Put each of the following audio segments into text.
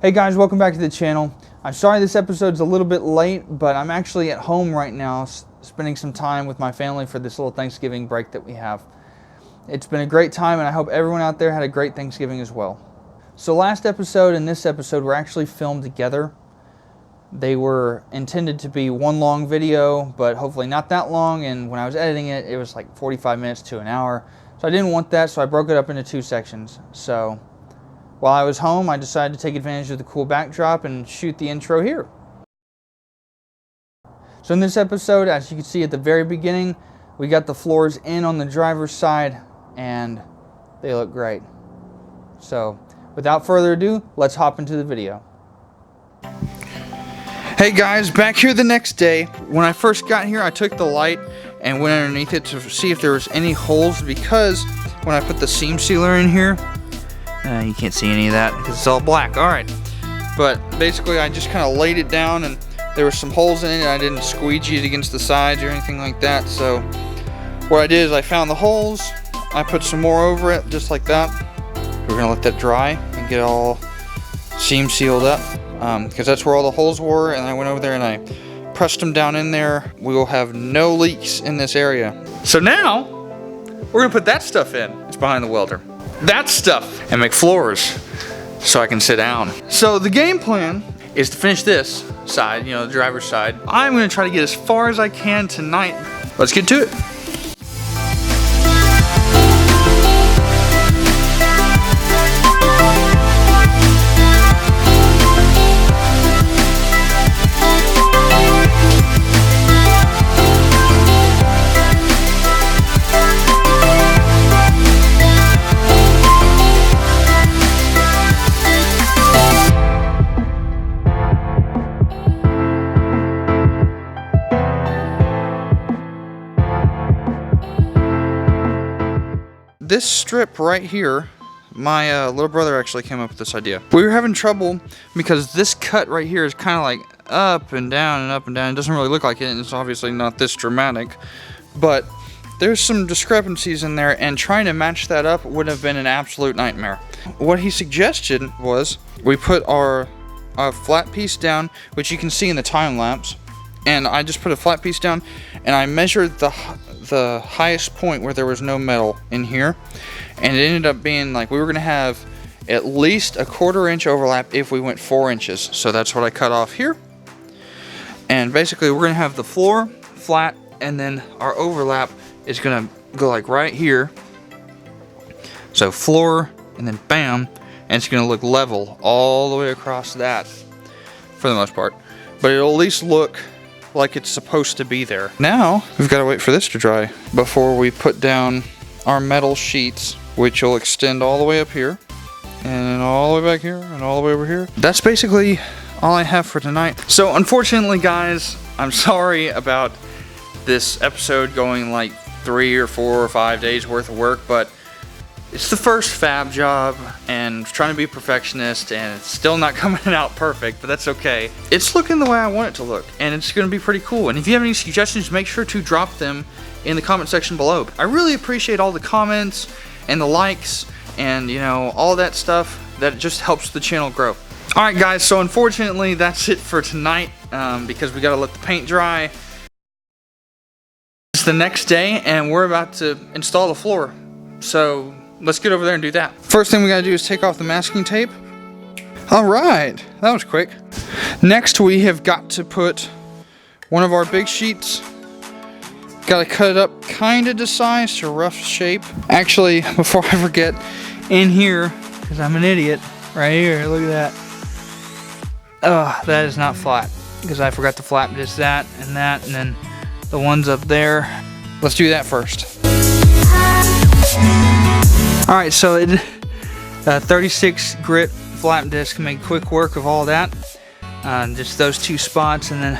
Hey guys, welcome back to the channel. I'm sorry this episode's a little bit late, but I'm actually at home right now spending some time with my family for this little Thanksgiving break that we have. It's been a great time and I hope everyone out there had a great Thanksgiving as well. So last episode and this episode were actually filmed together. They were intended to be one long video, but hopefully not that long, and when I was editing it, it was like 45 minutes to an hour. So I didn't want that, so I broke it up into two sections. So while I was home, I decided to take advantage of the cool backdrop and shoot the intro here. So in this episode, as you can see at the very beginning, we got the floors in on the driver's side and they look great. So without further ado, let's hop into the video. Hey guys, back here the next day. When I first got here, I took the light and went underneath it to see if there was any holes, because when I put the seam sealer in here, you can't see any of that because it's all black. Alright, but basically I just kind of laid it down and there were some holes in it and I didn't squeegee it against the sides or anything like that. So what I did is I found the holes, I put some more over it just like that. We're going to let that dry and get it all seam sealed up, because that's where all the holes were, and I went over there and I pressed them down in there. We will have no leaks in this area. So now we're going to put that stuff in. It's behind the welder. That stuff, and make floors so I can sit down. So the game plan is to finish this side, the driver's side. I'm going to try to get as far as I can tonight. Let's get to it. This strip right here, my little brother actually came up with this idea. We were having trouble because this cut right here is kind of like up and down and up and down. It doesn't really look like it, and it's obviously not this dramatic, but there's some discrepancies in there, and trying to match that up would have been an absolute nightmare. What he suggested was we put our flat piece down, which you can see in the time lapse, and I just put a flat piece down and I measured the highest point where there was no metal in here, and it ended up being like we were gonna have at least a 1/4 inch overlap if we went 4 inches. So that's what I cut off here, and basically we're gonna have the floor flat, and then our overlap is gonna go like right here. So floor and then bam, and it's gonna look level all the way across that for the most part, but it'll at least look like it's supposed to be there. Now we've got to wait for this to dry before we put down our metal sheets, which will extend all the way up here and all the way back here and all the way over here. That's basically all I have for tonight. So unfortunately guys, I'm sorry about this episode going like 3 or 4 or 5 days worth of work, but it's the first fab job and trying to be a perfectionist, and it's still not coming out perfect, but that's okay. It's looking the way I want it to look, and it's going to be pretty cool. And if you have any suggestions, make sure to drop them in the comment section below. I really appreciate all the comments and the likes and all that stuff. That just helps the channel grow. Alright guys, so unfortunately that's it for tonight, because we got to let the paint dry. It's the next day and we're about to install the floor. So let's get over there and do that. First thing we gotta do is take off the masking tape. Alright, that was quick. Next we have got to put one of our big sheets. Gotta cut it up kinda to size to rough shape. Actually, before I forget, in here, because I'm an idiot, right here, look at that. That is not flat, because I forgot to flap just that, and then the ones up there. Let's do that first. Alright, so 36 grit flap disc can make quick work of all that. Just those 2 spots, and then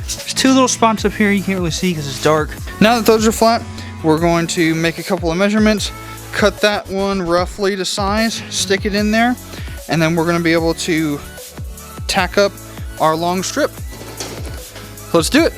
there's 2 little spots up here you can't really see because it's dark. Now that those are flat, we're going to make a couple of measurements, cut that one roughly to size, stick it in there, and then we're going to be able to tack up our long strip. Let's do it.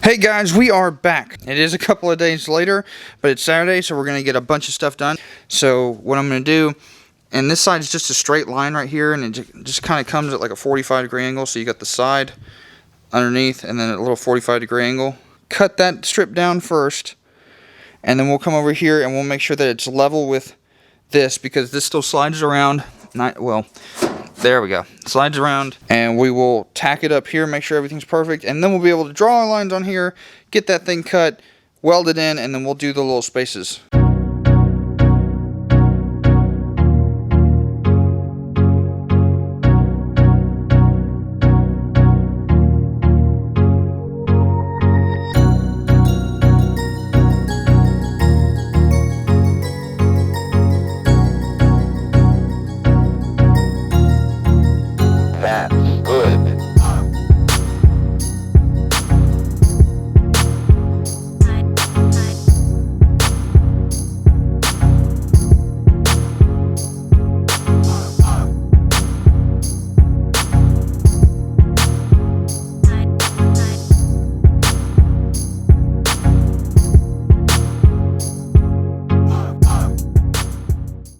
Hey guys, we are back. It is a couple of days later, but it's Saturday, so we're going to get a bunch of stuff done. So what I'm going to do, and this side is just a straight line right here, and it just kind of comes at like a 45-degree angle. So you got the side underneath, and then a little 45-degree angle. Cut that strip down first, and then we'll come over here, and we'll make sure that it's level with this, because this still slides around. There we go. Slides around, and we will tack it up here, make sure everything's perfect, and then we'll be able to draw our lines on here, get that thing cut, weld it in, and then we'll do the little spaces.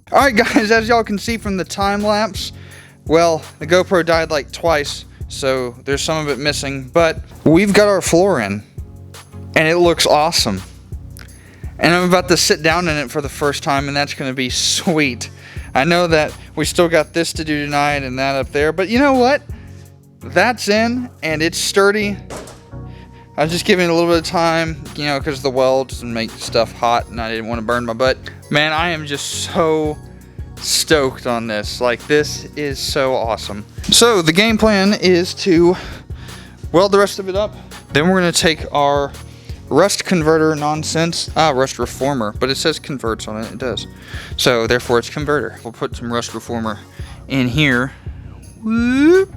Alright guys, as y'all can see from the time lapse, well, the GoPro died like twice, so there's some of it missing, but we've got our floor in, and it looks awesome. And I'm about to sit down in it for the first time, and that's going to be sweet. I know that we still got this to do tonight and that up there, but you know what? That's in, and it's sturdy. I was just giving it a little bit of time, you know, because the welds and make stuff hot, and I didn't want to burn my butt. Man, I am just so stoked on this. Like, this is so awesome. So the game plan is to weld the rest of it up. Then we're going to take our rust converter nonsense. Rust reformer, but it says converts on it. It does. So therefore it's converter. We'll put some rust reformer in here. Whoop.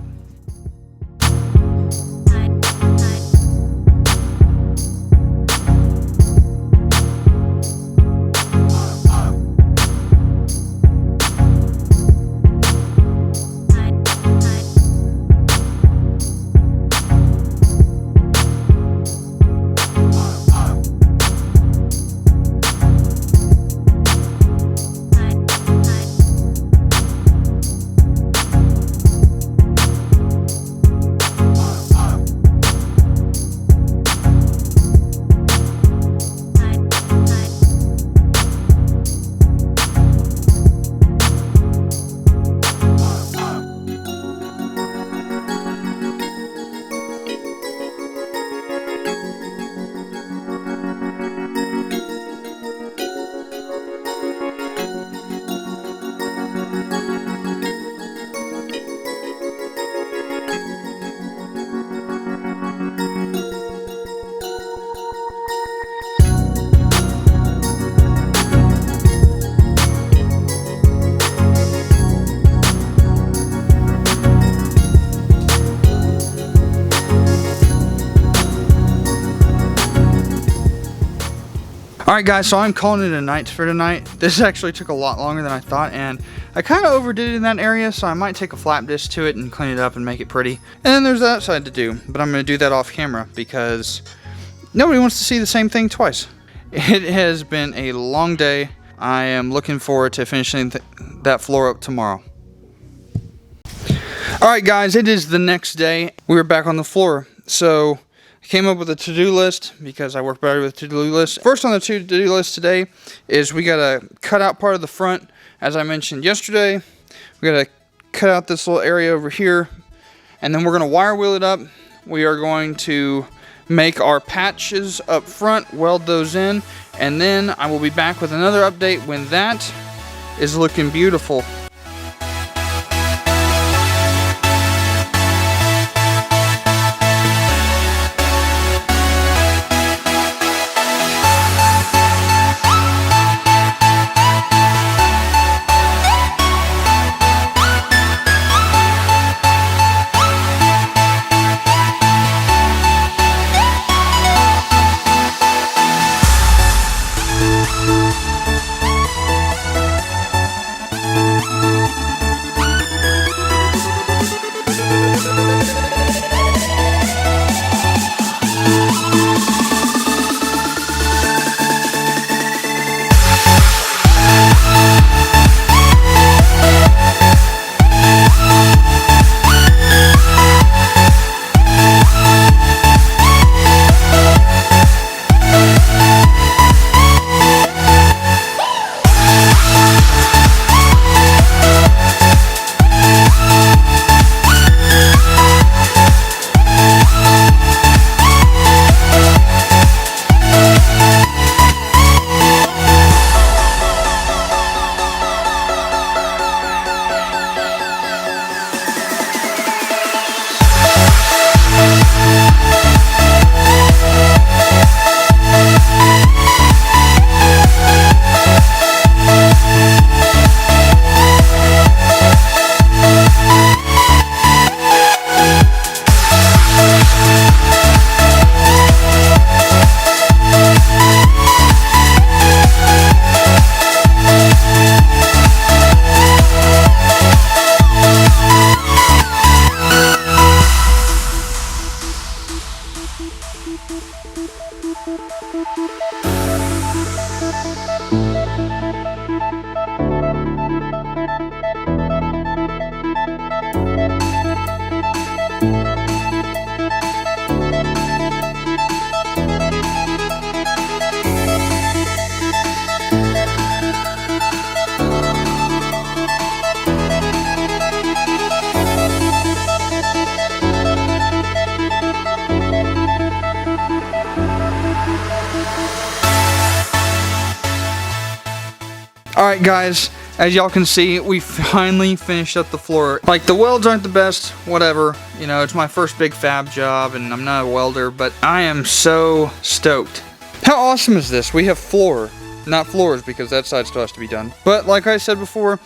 Alright guys, so I'm calling it a night for tonight. This actually took a lot longer than I thought, and I kind of overdid it in that area, so I might take a flap disc to it and clean it up and make it pretty. And then there's that side to do, but I'm going to do that off camera because nobody wants to see the same thing twice. It has been a long day. I am looking forward to finishing that floor up tomorrow. Alright guys, it is the next day. We were back on the floor, so I came up with a to-do list because I work better with to-do lists. First on the to-do list today is we got to cut out part of the front. As I mentioned yesterday, we got to cut out this little area over here, and then we're going to wire wheel it up. We are going to make our patches up front, weld those in, and then I will be back with another update when that is looking beautiful. Alright guys, as y'all can see, we finally finished up the floor. Like, the welds aren't the best, whatever. You know, it's my first big fab job and I'm not a welder, but I am so stoked. How awesome is this? We have floor, not floors, because that side still has to be done. But like I said before,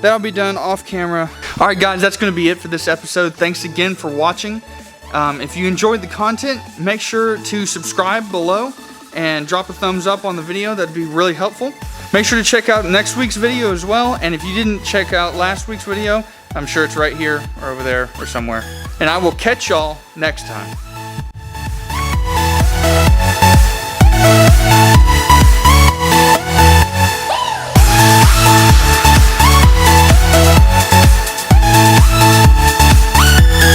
that'll be done off camera. Alright guys, that's going to be it for this episode. Thanks again for watching. If you enjoyed the content, make sure to subscribe below and drop a thumbs up on the video. That'd be really helpful. Make sure to check out next week's video as well. And if you didn't check out last week's video, I'm sure it's right here or over there or somewhere. And I will catch y'all next time.